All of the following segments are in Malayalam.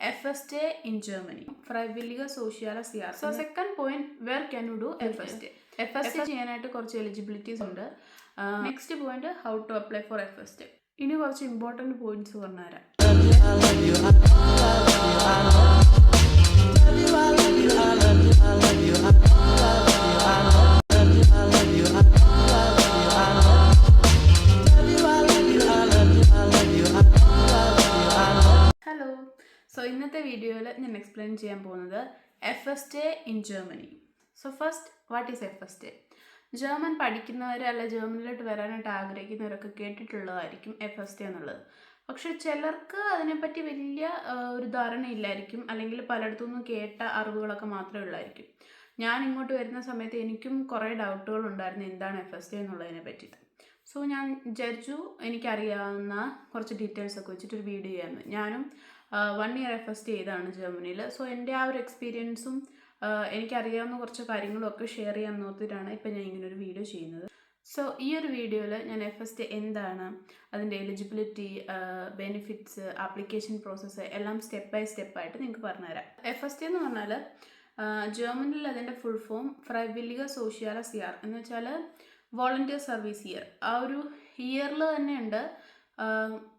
FSJ in Germany. Freiwillige Soziales Jahr. So second point, where can you do FSJ? FSJ ചെയ്യാനായിട്ട് കുറച്ച് എലിജിബിലിറ്റീസ് ഉണ്ട്. Next point, how to apply for FSJ. ഇനി കുറച്ച് ഇമ്പോർട്ടൻറ്റ് പോയിന്റ്സ് പറഞ്ഞുതരാം. ഹലോ, സോ ഇന്നത്തെ വീഡിയോയിൽ ഞാൻ എക്സ്പ്ലെയിൻ ചെയ്യാൻ പോകുന്നത് FSJ in Germany. So first, what is FSJ? German പഠിക്കുന്നവർ അല്ല ജർമ്മനിലോട്ട് വരാനായിട്ട് ആഗ്രഹിക്കുന്നവരൊക്കെ കേട്ടിട്ടുള്ളതായിരിക്കും FSJ എന്നുള്ളത്. പക്ഷെ ചിലർക്ക് അതിനെപ്പറ്റി വലിയ ഒരു ധാരണയില്ലായിരിക്കും, അല്ലെങ്കിൽ പലയിടത്തുനിന്നും കേട്ട അറിവുകളൊക്കെ മാത്രമേ ഉള്ളായിരിക്കും. ഞാൻ ഇങ്ങോട്ട് വരുന്ന സമയത്ത് എനിക്കും കുറേ ഡൗട്ടുകൾ ഉണ്ടായിരുന്നു എന്താണ് FSJ എന്നുള്ളതിനെ പറ്റിയിട്ട്. സോ ഞാൻ വിചാരിച്ചു എനിക്കറിയാവുന്ന കുറച്ച് ഡീറ്റെയിൽസൊക്കെ വെച്ചിട്ടൊരു വീഡിയോ ചെയ്യാമെന്ന്. ഞാനും 1 ഇയർ FSJ ചെയ്താണ് ജർമ്മനിയിൽ. സോ എൻ്റെ ആ ഒരു എക്സ്പീരിയൻസും എനിക്കറിയാവുന്ന കുറച്ച് കാര്യങ്ങളും ഒക്കെ ഷെയർ ചെയ്യാൻ നോക്കിയിട്ടാണ് ഇപ്പം ഞാൻ ഇങ്ങനൊരു വീഡിയോ ചെയ്യുന്നത്. സോ ഈ ഒരു വീഡിയോയിൽ ഞാൻ FSJ എന്താണ്, അതിൻ്റെ എലിജിബിലിറ്റി, ബെനിഫിറ്റ്സ്, ആപ്ലിക്കേഷൻ പ്രോസസ്സ് എല്ലാം സ്റ്റെപ്പ് ബൈ സ്റ്റെപ്പായിട്ട് നിങ്ങൾക്ക് പറഞ്ഞുതരാം. FSJ എന്ന് പറഞ്ഞാൽ ജർമ്മനിയിൽ അതിൻ്റെ ഫുൾ ഫോം ഫ്രൈവില്ലിഗ സോഷ്യാലസ് ഇയർ എന്ന് വെച്ചാൽ വോളണ്ടിയർ സർവീസ് ഇയർ. ആ ഒരു ഇയറിൽ തന്നെയുണ്ട്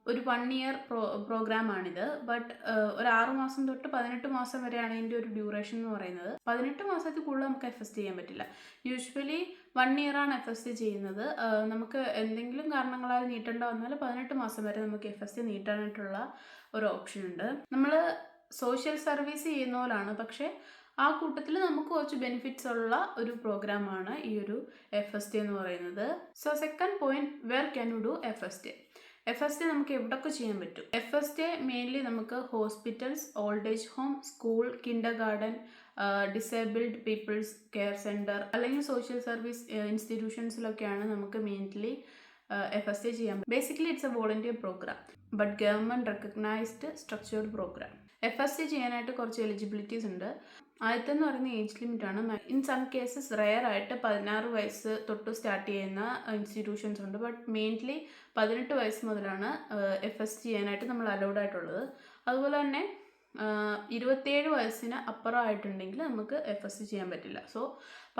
ഒരു 1 ഇയർ പ്രോഗ്രാമാണിത്. ബട്ട് ഒരു 6 മാസം തൊട്ട് 18 മാസം വരെയാണ് ഇതിൻ്റെ ഒരു ഡ്യൂറേഷൻ എന്ന് പറയുന്നത്. 18 മാസത്തിൽ കൂടുതൽ നമുക്ക് FSJ ചെയ്യാൻ പറ്റില്ല. യൂഷ്വലി 1 ഇയറാണ് FSJ ചെയ്യുന്നത്. നമുക്ക് എന്തെങ്കിലും കാരണങ്ങളാൽ നീട്ടേണ്ട വന്നാൽ 18 മാസം വരെ നമുക്ക് FSJ നീട്ടാനായിട്ടുള്ള ഒരു ഓപ്ഷൻ ഉണ്ട്. നമ്മൾ സോഷ്യൽ സർവീസ് ചെയ്യുന്ന പോലാണ്, പക്ഷേ ആ കൂട്ടത്തിൽ നമുക്ക് കുറച്ച് ബെനിഫിറ്റ്സ് ഉള്ള ഒരു പ്രോഗ്രാമാണ് ഈ ഒരു FSJ എന്ന് പറയുന്നത്. So second point, where can you do FSJ? FSJ നമുക്ക് എവിടെയൊക്കെ ചെയ്യാൻ പറ്റും? FSJ മെയിൻലി നമുക്ക് hospitals, old age home, school, kindergarten, disabled peoples care centre അല്ലെങ്കിൽ സോഷ്യൽ സർവീസ് ഇൻസ്റ്റിറ്റ്യൂഷൻസിലൊക്കെയാണ് നമുക്ക് മെയിൻലി FSJ ചെയ്യാൻ പറ്റും. Basically it's a volunteer programme, but government recognised structured programme. FSJ ചെയ്യാനായിട്ട് കുറച്ച് എലിജിബിലിറ്റീസ് ഉണ്ട്. ആദ്യത്തെന്ന് പറയുന്ന ഏജ് ലിമിറ്റാണ്. ഇൻ സം കേസസ് റെയർ ആയിട്ട് 16 വയസ്സ് തൊട്ട് സ്റ്റാർട്ട് ചെയ്യുന്ന ഇൻസ്റ്റിറ്റ്യൂഷൻസ് ഉണ്ട്. ബട്ട് മെയിൻലി 18 വയസ്സ് മുതലാണ് FSJ ചെയ്യാനായിട്ട് നമ്മൾ അലൗഡ് ആയിട്ടുള്ളത്. അതുപോലെ തന്നെ 27 വയസ്സിന് അപ്പുറമായിട്ടുണ്ടെങ്കിൽ നമുക്ക് FSJ ചെയ്യാൻ പറ്റില്ല. സോ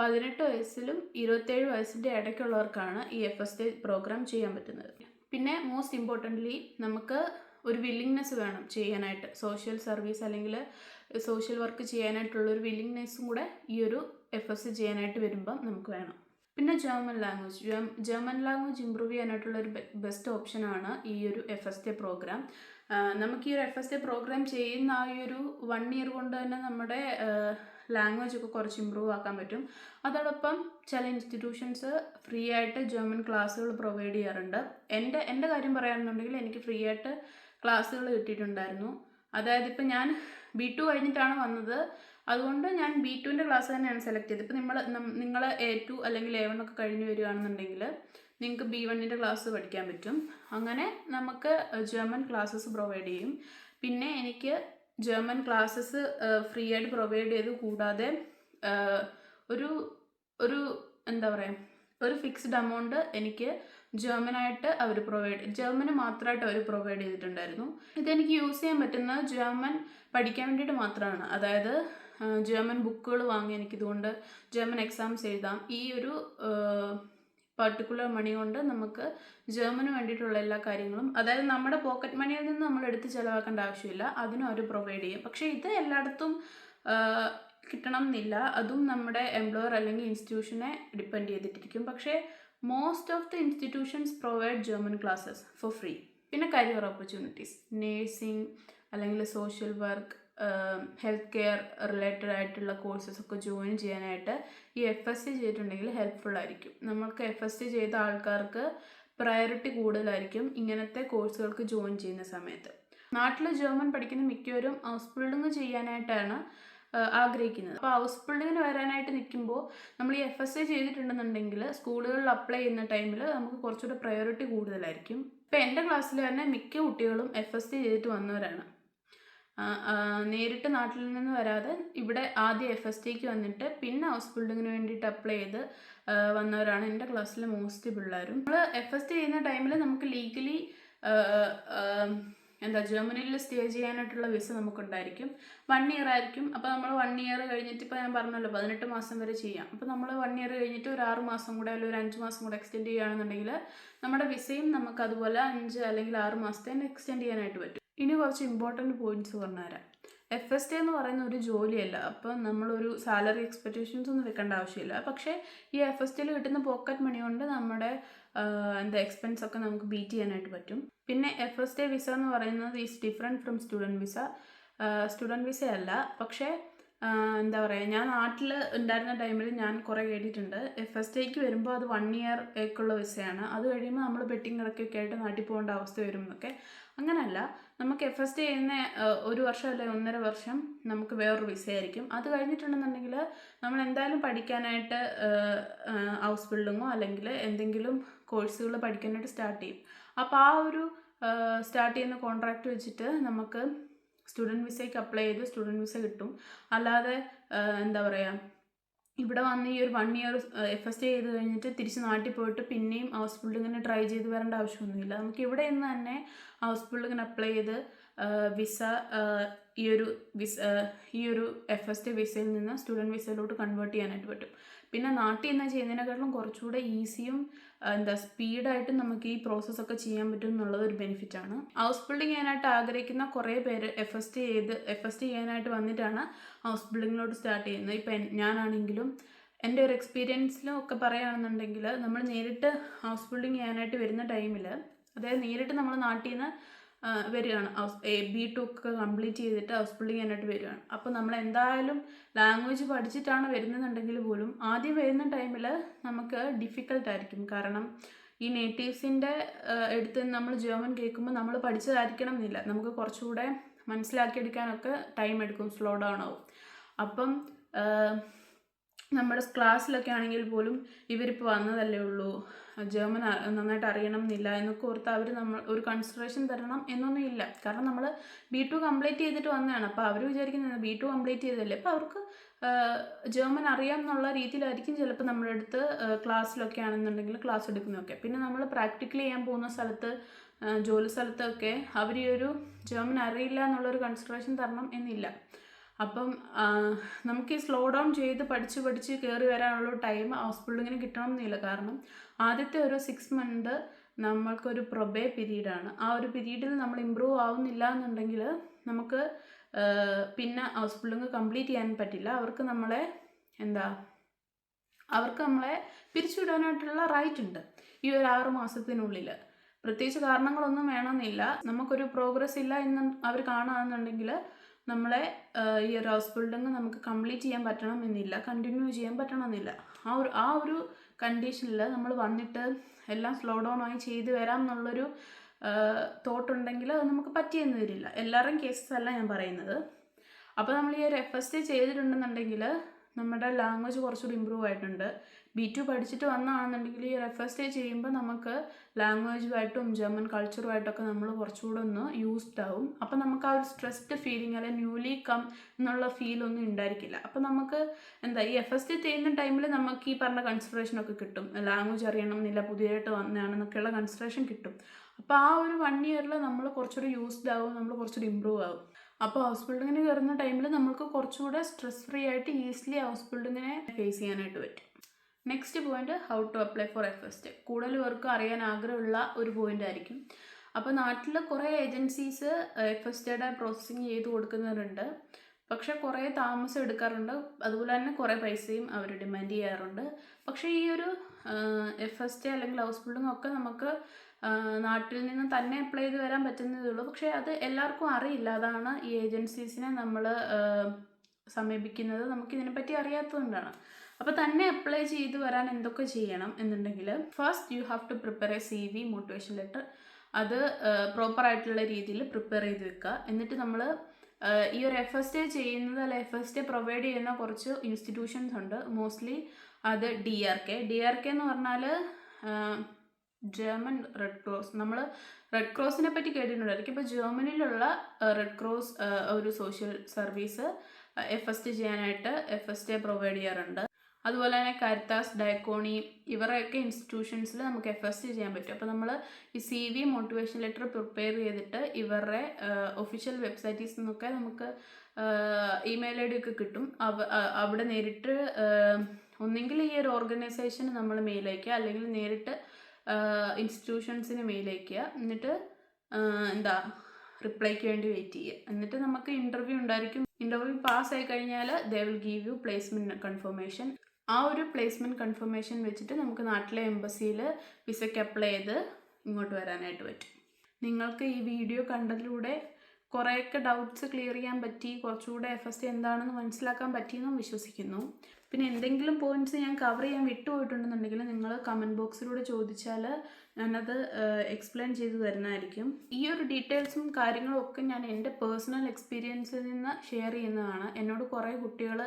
18 വയസ്സിലും 27 വയസ്സിൻ്റെ ഇടയ്ക്കുള്ളവർക്കാണ് ഈ FSJ പ്രോഗ്രാം ചെയ്യാൻ പറ്റുന്നത്. പിന്നെ മോസ്റ്റ് ഇമ്പോർട്ടൻ്റ്ലി നമുക്ക് ഒരു വില്ലിങ്നെസ് വേണം ചെയ്യാനായിട്ട്. സോഷ്യൽ സർവീസ് അല്ലെങ്കിൽ സോഷ്യൽ വർക്ക് ചെയ്യാനായിട്ടുള്ള ഒരു വില്ലിങ്നെസ്സും കൂടെ ഈ ഒരു FSJ ചെയ്യാനായിട്ട് വരുമ്പം നമുക്ക് വേണം. പിന്നെ ജർമ്മൻ ലാംഗ്വേജ് ഇമ്പ്രൂവ് ചെയ്യാനായിട്ടുള്ള ഒരു ബെസ്റ്റ് ഓപ്ഷനാണ് ഈ ഒരു FSJ പ്രോഗ്രാം. നമുക്ക് ഈ ഒരു FSJ പ്രോഗ്രാം ചെയ്യുന്ന ആ ഒരു 1 ഇയർ കൊണ്ട് തന്നെ നമ്മുടെ ലാംഗ്വേജ് ഒക്കെ കുറച്ച് ഇമ്പ്രൂവ് ആക്കാൻ പറ്റും. അതോടൊപ്പം ചില ഇൻസ്റ്റിറ്റ്യൂഷൻസ് ഫ്രീ ആയിട്ട് ജർമ്മൻ ക്ലാസ്സുകൾ പ്രൊവൈഡ് ചെയ്യാറുണ്ട്. എൻ്റെ കാര്യം പറയുകയാണെന്നുണ്ടെങ്കിൽ എനിക്ക് ഫ്രീ ആയിട്ട് ക്ലാസ്സുകൾ കിട്ടിയിട്ടുണ്ടായിരുന്നു. അതായത് ഇപ്പം ഞാൻ B2 കഴിഞ്ഞിട്ടാണ് വന്നത്, അതുകൊണ്ട് ഞാൻ B2ൻ്റെ ക്ലാസ് തന്നെയാണ് സെലക്ട് ചെയ്തത്. ഇപ്പം നിങ്ങൾ A2 അല്ലെങ്കിൽ A1 ഒക്കെ കഴിഞ്ഞ് വരികയാണെന്നുണ്ടെങ്കിൽ നിങ്ങൾക്ക് B1ൻ്റെ ക്ലാസ് പഠിക്കാൻ പറ്റും. അങ്ങനെ നമുക്ക് ജർമ്മൻ ക്ലാസ്സസ് പ്രൊവൈഡ് ചെയ്യും. പിന്നെ എനിക്ക് ജർമ്മൻ ക്ലാസ്സസ് ഫ്രീ ആയിട്ട് പ്രൊവൈഡ് ചെയ്ത് കൂടാതെ ഒരു എന്താ പറയുക, ഒരു ഫിക്സ്ഡ് എമൗണ്ട് എനിക്ക് ജർമ്മന് മാത്രമായിട്ട് അവർ പ്രൊവൈഡ് ചെയ്തിട്ടുണ്ടായിരുന്നു. ഇതെനിക്ക് യൂസ് ചെയ്യാൻ പറ്റുന്ന ജർമ്മൻ പഠിക്കാൻ വേണ്ടിയിട്ട് മാത്രമാണ്. അതായത് ജർമ്മൻ ബുക്കുകൾ വാങ്ങി എനിക്കിതുകൊണ്ട് ജർമ്മൻ എക്സാംസ് എഴുതാം. ഈ ഒരു പർട്ടിക്കുലർ മണി കൊണ്ട് നമുക്ക് ജർമ്മന് വേണ്ടിയിട്ടുള്ള എല്ലാ കാര്യങ്ങളും, അതായത് നമ്മുടെ പോക്കറ്റ് മണിയിൽ നിന്ന് നമ്മൾ എടുത്ത് ചിലവാക്കേണ്ട ആവശ്യമില്ല, അതിനും അവർ പ്രൊവൈഡ് ചെയ്യും. പക്ഷേ ഇത് എല്ലായിടത്തും കിട്ടണം എന്നില്ല. അതും നമ്മുടെ എംപ്ലോയർ അല്ലെങ്കിൽ ഇൻസ്റ്റിറ്റ്യൂഷനെ ഡിപ്പെൻഡ് ചെയ്തിട്ടിരിക്കും. പക്ഷേ most of the institutions provide German classes four free. പിന്നെ കരിയർ ഓപ്പർച്യൂണിറ്റീസ്, നേഴ്സിംഗ് അല്ലെങ്കിൽ social work, health care related ആയിട്ടുള്ള കോഴ്സസ് ഒക്കെ ജോയിൻ ചെയ്യാനായിട്ട് ഈ FSJ ചെയ്തിട്ടുണ്ടെങ്കിൽ ഹെൽപ്ഫുൾ ആയിരിക്കും. നമ്മൾക്ക് FSJ ചെയ്ത ആൾക്കാർക്ക് പ്രയോറിറ്റി കൂടുതലായിരിക്കും ഇങ്ങനത്തെ കോഴ്സുകൾക്ക് ജോയിൻ ചെയ്യുന്ന സമയത്ത്. നാട്ടിൽ ജർമ്മൻ പഠിക്കുന്ന മിക്കവരും ഹൗസ് ബിൽഡിങ് ചെയ്യാനായിട്ടാണ് ആഗ്രഹിക്കുന്നത്. അപ്പോൾ ഹൗസ് ബിൽഡിങ്ങിന് വരാനായിട്ട് നിൽക്കുമ്പോൾ നമ്മൾ ഈ FSJ ചെയ്തിട്ടുണ്ടെന്നുണ്ടെങ്കിൽ സ്കൂളുകളിൽ അപ്ലൈ ചെയ്യുന്ന ടൈമിൽ നമുക്ക് കുറച്ചുകൂടെ പ്രയോറിറ്റി കൂടുതലായിരിക്കും. ഇപ്പോൾ എൻ്റെ ക്ലാസ്സിൽ തന്നെ മിക്ക കുട്ടികളും FSJ ചെയ്തിട്ട് വന്നവരാണ്. നേരിട്ട് നാട്ടിൽ നിന്ന് വരാതെ ഇവിടെ ആദ്യം FSJക്ക് വന്നിട്ട് പിന്നെ ഹൗസ് ബിൽഡിങ്ങിന് വേണ്ടിയിട്ട് അപ്ലൈ ചെയ്ത് വന്നവരാണ് എൻ്റെ ക്ലാസ്സിലെ മോസ്റ്റ് പിള്ളേരും. നമ്മൾ FSJ ചെയ്യുന്ന ടൈമിൽ നമുക്ക് ലീഗലി ജർമ്മനിയിൽ സ്റ്റേ ചെയ്യാനായിട്ടുള്ള വിസ നമുക്കുണ്ടായിരിക്കും. 1 ഇയർ ആയിരിക്കും. അപ്പോൾ നമ്മൾ 1 ഇയർ കഴിഞ്ഞിട്ട്, ഇപ്പോൾ ഞാൻ പറഞ്ഞല്ലോ 18 മാസം വരെ ചെയ്യാം. അപ്പോൾ നമ്മൾ 1 ഇയർ കഴിഞ്ഞിട്ട് ഒരു 6 മാസം കൂടെ അല്ലെങ്കിൽ ഒരു 5 മാസം കൂടെ എക്സ്റ്റെൻഡ് ചെയ്യുകയാണെന്നുണ്ടെങ്കിൽ നമ്മുടെ വിസയും നമുക്ക് അതുപോലെ 5 അല്ലെങ്കിൽ 6 മാസത്തേന് എക്സ്റ്റെൻഡ് ചെയ്യാനായിട്ട് പറ്റും. ഇനി കുറച്ച് ഇമ്പോർട്ടൻറ്റ് പോയിന്റ്സ് പറഞ്ഞുതരാം. FST എന്ന് പറയുന്ന ഒരു ജോലിയല്ല. അപ്പോൾ നമ്മളൊരു സാലറി എക്സ്പെക്റ്റേഷൻസ് ഒന്നും വെക്കേണ്ട ആവശ്യമില്ല. പക്ഷേ ഈ FSTയിൽ കിട്ടുന്ന പോക്കറ്റ് മണി കൊണ്ട് നമ്മുടെ എക്സ്പെൻസ് ഒക്കെ നമുക്ക് ബീറ്റ് ചെയ്യാനായിട്ട് പറ്റും. പിന്നെ FST വിസ എന്ന് പറയുന്നത് is different from student visa. Student visa അല്ല. പക്ഷേ ഞാൻ നാട്ടിൽ ഉണ്ടായിരുന്ന ടൈമിൽ ഞാൻ കുറേ കേട്ടിട്ടുണ്ട്, FSTക്ക് വരുമ്പോൾ അത് 1 ഇയർക്കുള്ള വിസയാണ്. അത് കഴിയുമ്പോൾ നമ്മൾ ബെറ്റിംഗ് കിടക്കൊക്കെ ആയിട്ട് നാട്ടിൽ പോകേണ്ട അവസ്ഥ വരും എന്നൊക്കെ. അങ്ങനെയല്ല, നമുക്ക് FST ചെയ്യുന്ന 1 വർഷം അല്ലെങ്കിൽ 1.5 വർഷം നമുക്ക് വേറൊരു വിസയായിരിക്കും. അത് കഴിഞ്ഞിട്ടുണ്ടെന്നുണ്ടെങ്കിൽ നമ്മൾ എന്തായാലും പഠിക്കാനായിട്ട് ഹൗസ് ബിൽഡിങ്ങോ അല്ലെങ്കിൽ എന്തെങ്കിലും കോഴ്സുകൾ പഠിക്കാനായിട്ട് സ്റ്റാർട്ട് ചെയ്യും. അപ്പോൾ ആ ഒരു സ്റ്റാർട്ട് ചെയ്യുന്ന കോൺട്രാക്റ്റ് വെച്ചിട്ട് നമുക്ക് സ്റ്റുഡൻറ്റ് വിസയ്ക്ക് അപ്ലൈ ചെയ്ത് സ്റ്റുഡൻറ്റ് വിസ കിട്ടും. അല്ലാതെ ഇവിടെ വന്ന് ഈ ഒരു 1 ഇയർ FST ചെയ്ത് കഴിഞ്ഞിട്ട് തിരിച്ച് നാട്ടിൽ പോയിട്ട് പിന്നെയും ഹൗസ് ബിൽഡിങ്ങിന് ട്രൈ ചെയ്ത് വരേണ്ട ആവശ്യമൊന്നുമില്ല. നമുക്ക് ഇവിടെ നിന്ന് തന്നെ ഹൗസ് ബിൽഡിങ്ങിന് അപ്ലൈ ചെയ്ത് വിസ ഈ ഒരു FST വിസയിൽ നിന്ന് സ്റ്റുഡൻറ്റ് വിസയിലോട്ട് കൺവേർട്ട് ചെയ്യാനായിട്ട് പറ്റും. പിന്നെ നാട്ടിൽ നിന്ന് ചെയ്യുന്നതിനെക്കാളും കുറച്ചുകൂടെ ഈസിയും സ്പീഡായിട്ടും നമുക്ക് ഈ പ്രോസസ്സൊക്കെ ചെയ്യാൻ പറ്റും എന്നുള്ളത് ഒരു ബെനിഫിറ്റാണ്. ഹൗസ് ബിൽഡിംഗ് ചെയ്യാനായിട്ട് ആഗ്രഹിക്കുന്ന കുറേ പേര് FST ചെയ്യാനായിട്ട് വന്നിട്ടാണ് ഹൗസ് ബിൽഡിങ്ങിലോട്ട് സ്റ്റാർട്ട് ചെയ്യുന്നത്. ഇപ്പം ഞാനാണെങ്കിലും എൻ്റെ ഒരു എക്സ്പീരിയൻസിലും ഒക്കെ പറയുകയാണെന്നുണ്ടെങ്കിൽ, നമ്മൾ നേരിട്ട് ഹൗസ് ബിൽഡിംഗ് ചെയ്യാനായിട്ട് വരുന്ന ടൈമിൽ, അതായത് നേരിട്ട് നമ്മൾ നാട്ടിൽ നിന്ന് വരികയാണ്, B2 ഒക്കെ കംപ്ലീറ്റ് ചെയ്തിട്ട് ഹൗസ് ബിൽഡിംഗ് ചെയ്യാനായിട്ട് വരികയാണ്. അപ്പോൾ നമ്മൾ എന്തായാലും ലാംഗ്വേജ് പഠിച്ചിട്ടാണ് വരുന്നതെന്നുണ്ടെങ്കിൽ പോലും ആദ്യം വരുന്ന ടൈമിൽ നമുക്ക് ഡിഫിക്കൽട്ടായിരിക്കും. കാരണം ഈ നേറ്റീവ്സിൻ്റെ അടുത്ത് നമ്മൾ ജർമ്മൻ കേൾക്കുമ്പോൾ നമ്മൾ പഠിച്ചതായിരിക്കണം എന്നില്ല, നമുക്ക് കുറച്ചുകൂടെ മനസ്സിലാക്കിയെടുക്കാനൊക്കെ ടൈം എടുക്കും, സ്ലോ ഡൗൺ ആവും. അപ്പം നമ്മുടെ ക്ലാസ്സിലൊക്കെ ആണെങ്കിൽ പോലും ഇവരിപ്പോൾ വന്നതല്ലേ ഉള്ളൂ, ജർമ്മൻ നന്നായിട്ട് അറിയണം എന്നില്ല എന്നൊക്കെ ഓർത്ത് അവർ ഒരു കൺസിഡറേഷൻ തരണം എന്നൊന്നും ഇല്ല. കാരണം നമ്മൾ B2 കംപ്ലീറ്റ് ചെയ്തിട്ട് വന്നതാണ്. അപ്പോൾ അവർ വിചാരിക്കുന്നത് B2 കംപ്ലീറ്റ് ചെയ്തല്ലേ, അപ്പോൾ അവർക്ക് ജർമ്മൻ അറിയാം എന്നുള്ള രീതിയിലായിരിക്കും ചിലപ്പോൾ നമ്മുടെ അടുത്ത് ക്ലാസ്സിലൊക്കെ ആണെന്നുണ്ടെങ്കിൽ ക്ലാസ് എടുക്കുന്നതൊക്കെ. പിന്നെ നമ്മൾ പ്രാക്ടിക്കൽ ചെയ്യാൻ പോകുന്ന സ്ഥലത്ത്, ജോലി സ്ഥലത്തൊക്കെ അവർ ഈ ഒരു ജർമ്മൻ അറിയില്ല എന്നുള്ളൊരു കൺസിഡറേഷൻ തരണം എന്നില്ല. അപ്പം നമുക്ക് ഈ സ്ലോ ഡൗൺ ചെയ്ത് പഠിച്ച് കയറി വരാനുള്ള ടൈം ഹൗസ് ബിൽഡിങ്ങിന് കിട്ടണം എന്നില്ല. കാരണം ആദ്യത്തെ ഒരു 6 മന്ത് നമ്മൾക്കൊരു പ്രൊബേ പീരീഡാണ്. ആ ഒരു പീരീഡിൽ നമ്മൾ ഇമ്പ്രൂവ് ആവുന്നില്ല എന്നുണ്ടെങ്കിൽ നമുക്ക് പിന്നെ ഹൗസ് ബിൽഡിങ് കംപ്ലീറ്റ് ചെയ്യാൻ പറ്റില്ല. അവർക്ക് നമ്മളെ പിരിച്ചുവിടാനായിട്ടുള്ള റൈറ്റ് ഉണ്ട് ഈ ഒരു 6 മാസത്തിനുള്ളിൽ. പ്രത്യേകിച്ച് കാരണങ്ങളൊന്നും വേണമെന്നില്ല. നമുക്കൊരു പ്രോഗ്രസ് ഇല്ല എന്ന് അവർ കാണുകയാണെന്നുണ്ടെങ്കിൽ നമ്മളെ ഈ ഒരു ഹൗസ് ബിൽഡിങ് നമുക്ക് കംപ്ലീറ്റ് ചെയ്യാൻ പറ്റണം എന്നില്ല, കണ്ടിന്യൂ ചെയ്യാൻ പറ്റണം എന്നില്ല. ആ ഒരു കണ്ടീഷനിൽ നമ്മൾ വന്നിട്ട് എല്ലാം സ്ലോ ഡൗൺ ആയി ചെയ്ത് വരാം എന്നുള്ളൊരു തോട്ടുണ്ടെങ്കിൽ അത് നമുക്ക് പറ്റിയെന്ന് വരില്ല. എല്ലാവരുടെയും കേസസ് അല്ല ഞാൻ പറയുന്നത്. അപ്പോൾ നമ്മൾ ഈ ഒരു FST ചെയ്തിട്ടുണ്ടെന്നുണ്ടെങ്കിൽ നമ്മുടെ ലാംഗ്വേജ് കുറച്ചുകൂടി ഇമ്പ്രൂവ് ആയിട്ടുണ്ട്. B2 പഠിച്ചിട്ട് വന്നതാണെന്നുണ്ടെങ്കിൽ ഈ ഒരു FST ചെയ്യുമ്പോൾ നമുക്ക് ലാംഗ്വേജുമായിട്ടും ജർമ്മൻ കൾച്ചറുമായിട്ടൊക്കെ നമ്മൾ കുറച്ചുകൂടെ ഒന്ന് യൂസ്ഡ് ആവും. അപ്പം നമുക്ക് ആ ഒരു സ്ട്രെസ്ഡ് ഫീലിംഗ് അല്ലെങ്കിൽ ന്യൂലി കം എന്നുള്ള ഫീലൊന്നും ഉണ്ടായിരിക്കില്ല. അപ്പം നമുക്ക് ഈ FST ചെയ്യുന്ന ടൈമിൽ നമുക്ക് ഈ പറഞ്ഞ കൺസിഡറേഷനൊക്കെ കിട്ടും. ലാംഗ്വേജ് അറിയണം എന്നില്ല, പുതിയതായിട്ട് വന്നതാണെന്നൊക്കെയുള്ള കൺസിഡറേഷൻ കിട്ടും. അപ്പോൾ ആ ഒരു 1 ഇയറിൽ നമ്മൾ കുറച്ചുകൂടി യൂസ്ഡ് ആവും, നമ്മൾ കുറച്ചുകൂടി ഇമ്പ്രൂവ് ആവും. അപ്പോൾ ഹൗസ് ബിൽഡിങ്ങിന് കയറുന്ന ടൈമിൽ നമുക്ക് കുറച്ചുകൂടെ സ്ട്രെസ് ഫ്രീ ആയിട്ട് ഈസിലി ഹൗസ് ബിൽഡിങ്ങിനെ ഫേസ് ചെയ്യാനായിട്ട് പറ്റും. Next point, how to apply for FST. കൂടുതൽ പേർക്ക് അറിയാൻ ആഗ്രഹമുള്ള ഒരു പോയിന്റ് ആയിരിക്കും. അപ്പോൾ നാട്ടിൽ കുറേ ഏജൻസീസ് FSTയുടെ പ്രോസസ്സിങ് ചെയ്ത് കൊടുക്കുന്നവരുണ്ട്. പക്ഷേ കുറേ താമസം എടുക്കാറുണ്ട്. അതുപോലെ തന്നെ കുറേ പൈസയും അവർ ഡിമാൻഡ് ചെയ്യാറുണ്ട്. പക്ഷേ ഈ ഒരു FST അല്ലെങ്കിൽ ഹൗസ് ബിൽഡിംഗ് ഒക്കെ നമുക്ക് നാട്ടിൽ നിന്ന് തന്നെ അപ്ലൈ ചെയ്ത് വരാൻ പറ്റുന്നതേ ഉള്ളൂ. പക്ഷേ അത് എല്ലാവർക്കും അറിയില്ല. അതാണ് ഈ ഏജൻസീസിനെ നമ്മൾ സമീപിക്കുന്നത് നമുക്കിതിനെപ്പറ്റി അറിയാത്തതുകൊണ്ടാണ്. അപ്പോൾ തന്നെ അപ്ലൈ ചെയ്ത് വരാൻ എന്തൊക്കെ ചെയ്യണം എന്നുണ്ടെങ്കിൽ, first you have to prepare a CV, motivation letter. അത് പ്രോപ്പറായിട്ടുള്ള രീതിയിൽ പ്രിപ്പയർ ചെയ്ത് വെക്കുക. എന്നിട്ട് നമ്മൾ ഈ ഒരു FST ചെയ്യുന്നത് അല്ല, FST പ്രൊവൈഡ് ചെയ്യുന്ന കുറച്ച് ഇൻസ്റ്റിറ്റ്യൂഷൻസ് ഉണ്ട്. മോസ്റ്റ്ലി അത് DRK എന്ന് പറഞ്ഞാൽ ജർമ്മൻ റെഡ് ക്രോസ്. നമ്മൾ റെഡ് ക്രോസിനെ പറ്റി കേട്ടിട്ടുണ്ടായിരിക്കും. ഇപ്പോൾ ജർമ്മനിയിലുള്ള റെഡ് ക്രോസ് ഒരു സോഷ്യൽ സർവീസ് FST ചെയ്യാനായിട്ട് FST പ്രൊവൈഡ് ചെയ്യാറുണ്ട്. അതുപോലെ തന്നെ കാരിത്താസ്, ഡയക്കോണി ഇവരെയൊക്കെ ഇൻസ്റ്റിറ്റ്യൂഷൻസിൽ നമുക്ക് FST ചെയ്യാൻ പറ്റും. അപ്പോൾ നമ്മൾ ഈ CV മോട്ടിവേഷൻ ലെറ്റർ പ്രിപ്പയർ ചെയ്തിട്ട് ഇവരുടെ ഒഫീഷ്യൽ വെബ്സൈറ്റിൽ നിന്നൊക്കെ നമുക്ക് ഇമെയിൽ ID ഒക്കെ കിട്ടും. അവിടെ നേരിട്ട് ഒന്നെങ്കിൽ ഈ ഒരു ഓർഗനൈസേഷന് നമ്മൾ മെയിൽ അയക്കുക, അല്ലെങ്കിൽ നേരിട്ട് ഇൻസ്റ്റിറ്റ്യൂഷൻസിന് മെയിൽ അയക്കുക. എന്നിട്ട് റിപ്ലൈക്ക് വേണ്ടി വെയിറ്റ് ചെയ്യുക. എന്നിട്ട് നമുക്ക് ഇൻ്റർവ്യൂ ഉണ്ടായിരിക്കും. ഇൻ്റർവ്യൂ പാസ്സായി കഴിഞ്ഞാൽ they will give you placement confirmation. ആ ഒരു പ്ലേസ്മെൻറ്റ് കൺഫർമേഷൻ വെച്ചിട്ട് നമുക്ക് നാട്ടിലെ എംബസിയിൽ വിസയ്ക്ക് അപ്ലൈ ചെയ്ത് ഇങ്ങോട്ട് വരാനായിട്ട് പറ്റും. നിങ്ങൾക്ക് ഈ വീഡിയോ കണ്ടതിലൂടെ കുറേയൊക്കെ ഡൗട്ട്സ് ക്ലിയർ ചെയ്യാൻ പറ്റി, കുറച്ചുകൂടെ FST എന്താണെന്ന് മനസ്സിലാക്കാൻ പറ്റിയെന്നും വിശ്വസിക്കുന്നു. പിന്നെ എന്തെങ്കിലും പോയിൻറ്റ്സ് ഞാൻ കവർ ചെയ്യാൻ വിട്ടുപോയിട്ടുണ്ടെന്നുണ്ടെങ്കിൽ നിങ്ങൾ കമൻറ്റ് ബോക്സിലൂടെ ചോദിച്ചാൽ ഞാനത് എക്സ്പ്ലെയിൻ ചെയ്തു തരുന്നതായിരിക്കും. ഈ ഒരു ഡീറ്റെയിൽസും കാര്യങ്ങളും ഒക്കെ ഞാൻ എൻ്റെ പേഴ്സണൽ എക്സ്പീരിയൻസിൽ നിന്ന് ഷെയർ ചെയ്യുന്നതാണ്. എന്നോട് കുറേ കുട്ടികൾ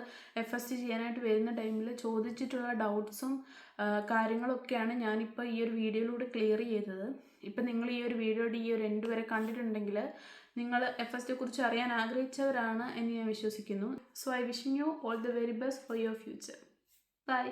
FST ചെയ്യാനായിട്ട് വരുന്ന ടൈമിൽ ചോദിച്ചിട്ടുള്ള ഡൗട്ട്സും കാര്യങ്ങളൊക്കെയാണ് ഞാനിപ്പോൾ ഈ ഒരു വീഡിയോയിലൂടെ ക്ലിയർ ചെയ്തത്. ഇപ്പം നിങ്ങൾ ഈ ഒരു വീഡിയോയുടെ ഈ ഒരു എൻഡ് വരെ കണ്ടിട്ടുണ്ടെങ്കിൽ നിങ്ങൾ FST കുറിച്ച് അറിയാൻ ആഗ്രഹിച്ചവരാണ് എന്ന് ഞാൻ വിശ്വസിക്കുന്നു. So I wishing you all the very best for your future. By.